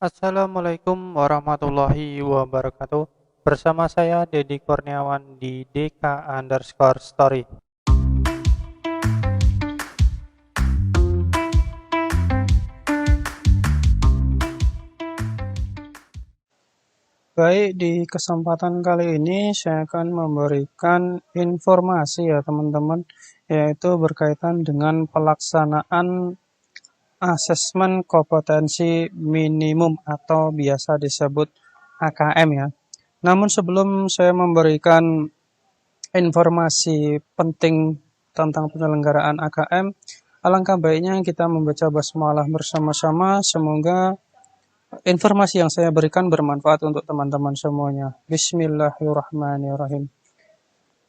Assalamualaikum warahmatullahi wabarakatuh. Bersama saya Dedi Kurniawan di DK_story. Baik, di kesempatan kali ini saya akan memberikan informasi ya teman-teman, yaitu berkaitan dengan pelaksanaan asesmen kompetensi minimum atau biasa disebut AKM ya. Namun sebelum saya memberikan informasi penting tentang penyelenggaraan AKM, alangkah baiknya kita membaca basmalah bersama-sama. Semoga informasi yang saya berikan bermanfaat untuk teman-teman semuanya. Bismillahirrahmanirrahim.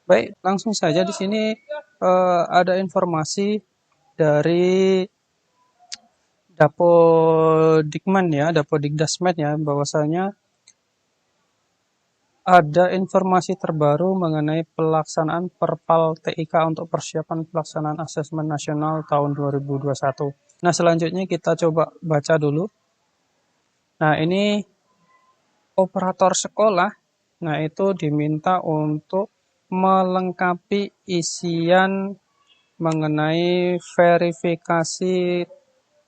Baik, langsung saja di sini ada informasi dari Dapodikman ya, Dapodikdasmet ya, bahwasanya ada informasi terbaru mengenai pelaksanaan Perpal TIK untuk persiapan pelaksanaan asesmen nasional tahun 2021. Nah, selanjutnya kita coba baca dulu. Nah, ini operator sekolah, nah itu diminta untuk melengkapi isian mengenai verifikasi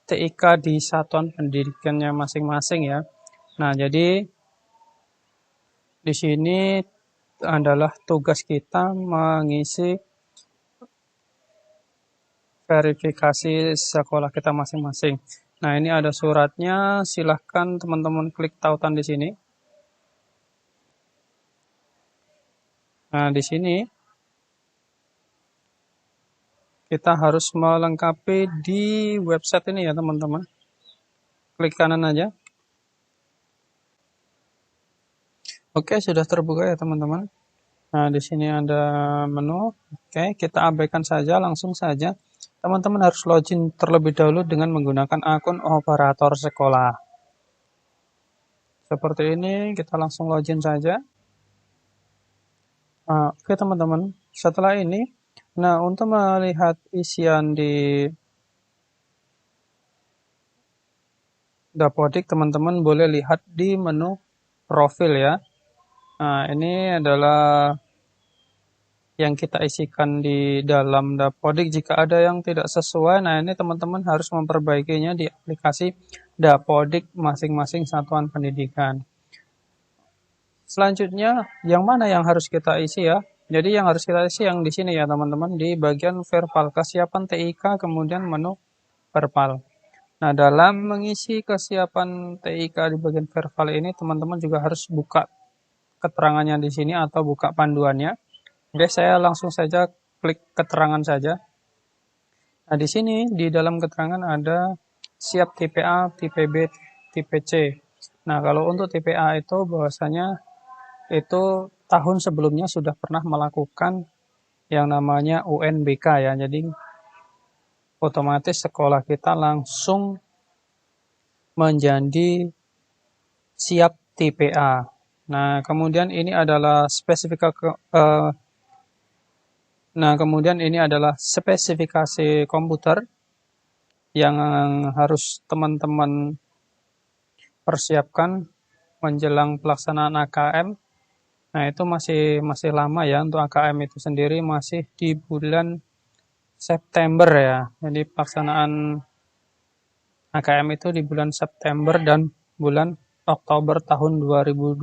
TIK di satuan pendidikannya masing-masing ya. Nah, jadi di sini adalah tugas kita mengisi verifikasi sekolah kita masing-masing. Nah, ini ada suratnya, silahkan teman-teman klik tautan di sini. Nah, di sini kita harus melengkapi di website ini ya, teman-teman. Klik kanan aja. Oke, sudah terbuka ya, teman-teman. Nah, di sini ada menu. Oke, kita abaikan saja, langsung saja. Teman-teman harus login terlebih dahulu dengan menggunakan akun operator sekolah. Seperti ini, kita langsung login saja. Oke, teman-teman. Setelah ini, nah untuk melihat isian di Dapodik, teman-teman boleh lihat di menu profil ya. Nah, ini adalah yang kita isikan di dalam Dapodik. Jika ada yang tidak sesuai, nah ini teman-teman harus memperbaikinya di aplikasi Dapodik masing-masing satuan pendidikan. Selanjutnya, yang mana yang harus kita isi ya? Jadi yang harus kita isi yang di sini ya teman-teman, di bagian verbal kesiapan TIK, kemudian menu verbal. Nah, dalam mengisi kesiapan TIK di bagian verbal ini, teman-teman juga harus buka keterangannya di sini atau buka panduannya. Oke, saya langsung saja klik keterangan saja. Nah, di sini di dalam keterangan ada siap tipe A, tipe B, tipe C. Nah, kalau untuk tipe A itu bahwasanya itu tahun sebelumnya sudah pernah melakukan yang namanya UNBK ya. Jadi otomatis sekolah kita langsung menjadi siap tipe A. Nah, kemudian ini adalah spesifikasi komputer yang harus teman-teman persiapkan menjelang pelaksanaan AKM. Nah, itu masih lama ya, untuk AKM itu sendiri masih di bulan September ya. Jadi pelaksanaan AKM itu di bulan September dan bulan Oktober tahun 2021.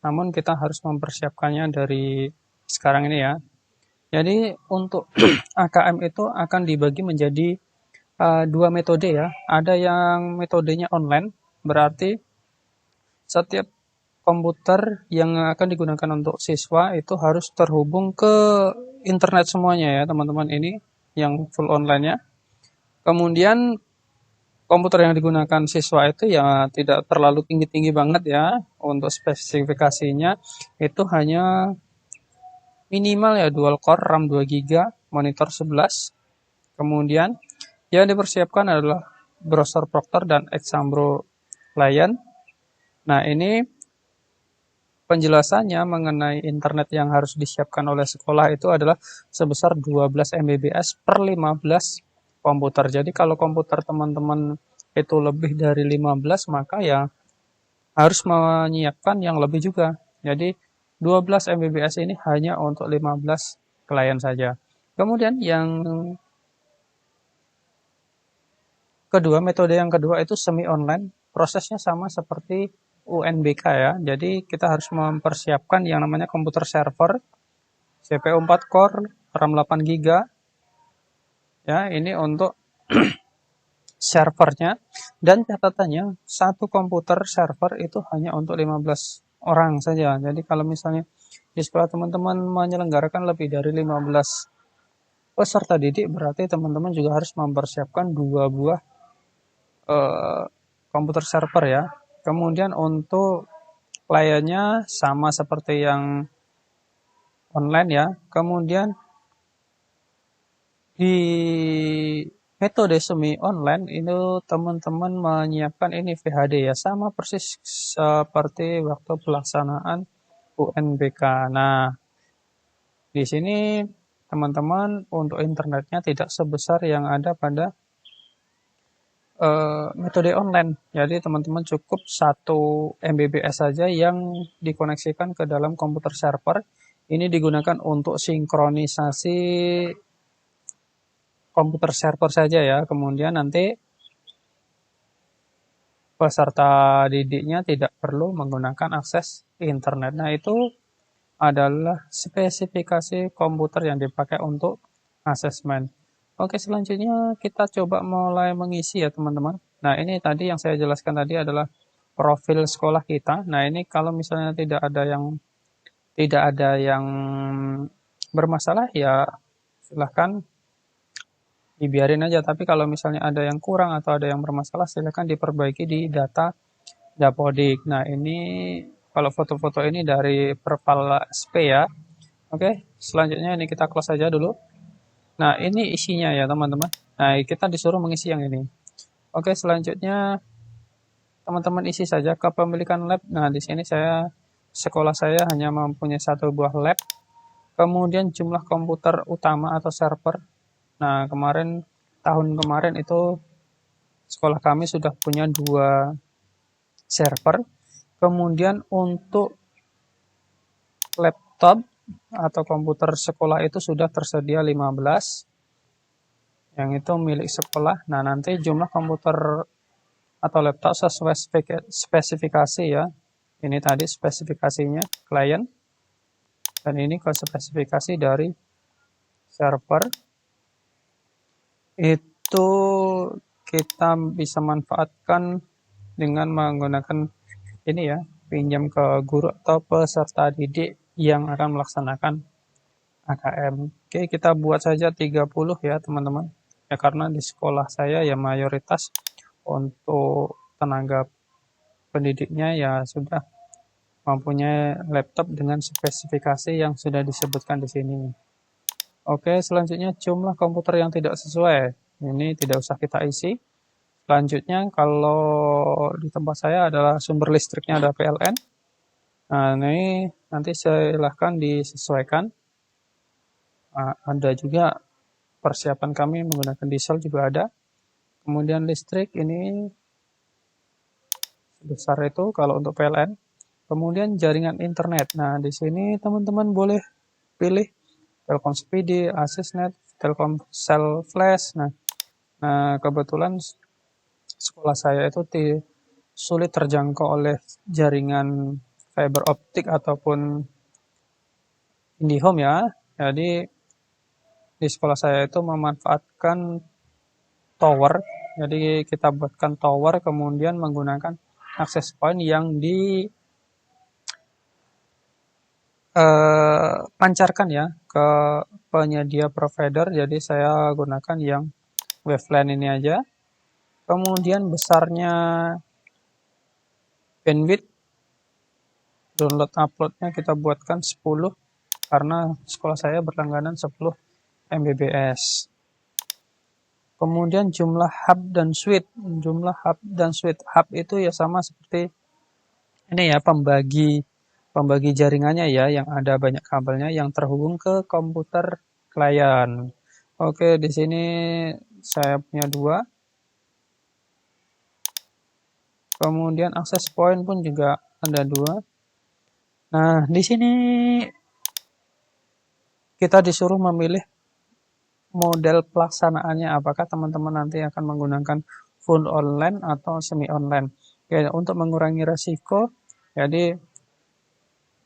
Namun kita harus mempersiapkannya dari sekarang ini ya. Jadi untuk AKM itu akan dibagi menjadi dua metode ya. Ada yang metodenya online, berarti setiap komputer yang akan digunakan untuk siswa itu harus terhubung ke internet semuanya ya teman-teman, ini yang full online-nya. Kemudian komputer yang digunakan siswa itu ya tidak terlalu tinggi-tinggi banget ya, untuk spesifikasinya itu hanya minimal ya dual core, RAM 2 GB, monitor 11. Kemudian yang dipersiapkan adalah browser Proctor dan Exambro Lion. Nah, ini penjelasannya mengenai internet yang harus disiapkan oleh sekolah itu adalah sebesar 12 Mbps per 15 komputer. Jadi kalau komputer teman-teman itu lebih dari 15, maka ya harus menyiapkan yang lebih juga. Jadi 12 Mbps ini hanya untuk 15 klien saja. Kemudian yang kedua, metode yang kedua itu semi online. Prosesnya sama seperti UNBK ya. Jadi kita harus mempersiapkan yang namanya komputer server, CPU 4 core, RAM 8 GB. Ya, ini untuk servernya, dan catatannya satu komputer server itu hanya untuk 15 orang saja. Jadi kalau misalnya di sekolah teman-teman menyelenggarakan lebih dari 15 peserta didik, berarti teman-teman juga harus mempersiapkan 2 buah eh, komputer server ya. Kemudian untuk kliennya sama seperti yang online ya. Kemudian di metode semi online itu teman-teman menyiapkan ini VHD ya, sama persis seperti waktu pelaksanaan UNBK. Nah, di sini teman-teman untuk internetnya tidak sebesar yang ada pada metode online. Jadi teman-teman cukup 1 Mbps saja yang dikoneksikan ke dalam komputer server. Ini digunakan untuk sinkronisasi komputer server saja ya. Kemudian nanti peserta didiknya tidak perlu menggunakan akses internet. Nah, itu adalah spesifikasi komputer yang dipakai untuk asesmen. Oke, selanjutnya kita coba mulai mengisi ya teman-teman. Nah, ini tadi yang saya jelaskan tadi adalah profil sekolah kita. Nah, ini kalau misalnya tidak ada yang bermasalah ya silahkan dibiarin aja. Tapi kalau misalnya ada yang kurang atau ada yang bermasalah, silahkan diperbaiki di data Dapodik. Nah, ini kalau foto-foto ini dari Perpala SP ya. Oke, selanjutnya ini kita close saja dulu. Nah, ini isinya ya teman-teman. Nah, kita disuruh mengisi yang ini. Oke, selanjutnya teman-teman isi saja kepemilikan lab. Nah, di sini sekolah saya hanya mempunyai 1 buah lab. Kemudian jumlah komputer utama atau server. Nah, tahun kemarin itu sekolah kami sudah punya 2 server. Kemudian untuk laptop atau komputer sekolah itu sudah tersedia 15, yang itu milik sekolah. Nah, nanti jumlah komputer atau laptop sesuai spesifikasi ya. Ini tadi spesifikasinya klien, dan ini ke spesifikasi dari server. Itu kita bisa manfaatkan dengan menggunakan ini ya, pinjam ke guru atau peserta didik yang akan melaksanakan AKM. Oke, kita buat saja 30 ya teman-teman. Ya karena di sekolah saya ya mayoritas untuk tenaga pendidiknya ya sudah mempunyai laptop dengan spesifikasi yang sudah disebutkan di sini. Oke, selanjutnya jumlah komputer yang tidak sesuai. Ini tidak usah kita isi. Selanjutnya kalau di tempat saya adalah sumber listriknya ada PLN. Nah, ini nanti silahkan disesuaikan. Nah, ada juga persiapan kami menggunakan diesel juga ada. Kemudian listrik ini sebesar itu kalau untuk PLN. Kemudian jaringan internet. Nah, di sini teman-teman boleh pilih Telkom Speedy, Asisnet, Telkomsel Flash. Nah, kebetulan sekolah saya itu sulit terjangkau oleh jaringan fiber optik ataupun IndiHome ya. Jadi di sekolah saya itu memanfaatkan tower. Jadi kita buatkan tower kemudian menggunakan access point yang pancarkan ya ke penyedia provider. Jadi saya gunakan yang waveLAN ini aja. Kemudian besarnya bandwidth download uploadnya kita buatkan 10 karena sekolah saya berlangganan 10 Mbps. Kemudian jumlah hub dan switch. Jumlah hub dan switch. Hub itu ya sama seperti ini ya, pembagi jaringannya ya, yang ada banyak kabelnya yang terhubung ke komputer klien. Oke, di sini saya punya 2. Kemudian akses point pun juga ada 2. Nah, di sini kita disuruh memilih model pelaksanaannya, apakah teman-teman nanti akan menggunakan full online atau semi online. Ya, untuk mengurangi resiko, jadi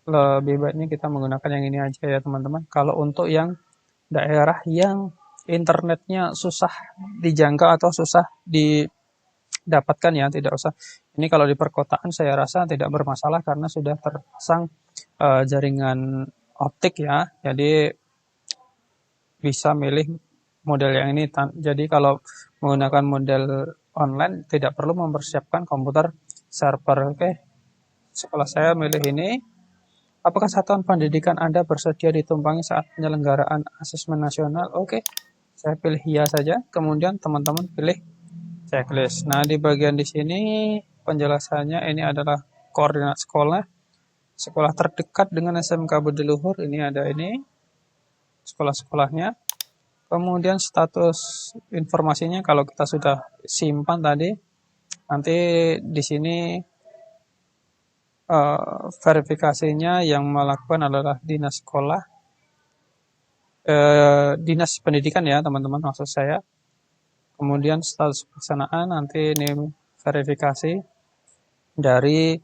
lebih baiknya kita menggunakan yang ini aja ya teman-teman. Kalau untuk yang daerah yang internetnya susah dijangkau atau susah didapatkan ya, tidak usah. Ini kalau di perkotaan saya rasa tidak bermasalah karena sudah tersang jaringan optik ya. Jadi bisa milih model yang ini. Jadi kalau menggunakan model online tidak perlu mempersiapkan komputer server. Oke, sekolah saya milih ini. Apakah satuan pendidikan Anda bersedia ditumpangi saat penyelenggaraan asesmen nasional? Oke, saya pilih iya saja. Kemudian teman-teman pilih checklist. Nah, di bagian di sini penjelasannya ini adalah koordinat sekolah. Sekolah terdekat dengan SMK Budiluhur, ini ada ini sekolah-sekolahnya. Kemudian status informasinya kalau kita sudah simpan tadi, nanti di sini verifikasinya yang melakukan adalah dinas sekolah, dinas pendidikan ya teman-teman maksud saya. Kemudian status pelaksanaan nanti ini verifikasi dari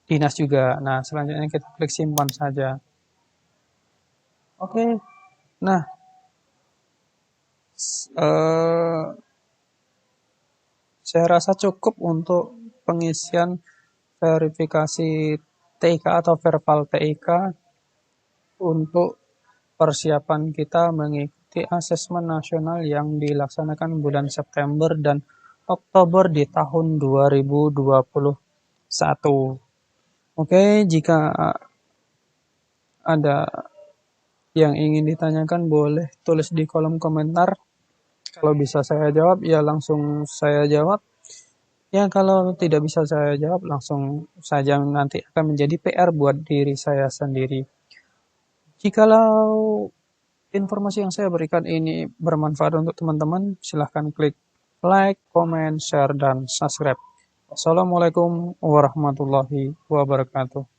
dinas juga. Nah, selanjutnya kita klik simpan saja. Oke, nah saya rasa cukup untuk pengisian verifikasi TIK atau verbal TIK untuk persiapan kita mengikuti asesmen nasional yang dilaksanakan bulan September dan Oktober di tahun 2021. Oke, jika ada yang ingin ditanyakan boleh tulis di kolom komentar. Kalau bisa saya jawab, ya langsung saya jawab. Ya kalau tidak bisa saya jawab, langsung saja nanti akan menjadi PR buat diri saya sendiri. Jikalau informasi yang saya berikan ini bermanfaat untuk teman-teman, silahkan klik like, comment, share, dan subscribe. Wassalamualaikum warahmatullahi wabarakatuh.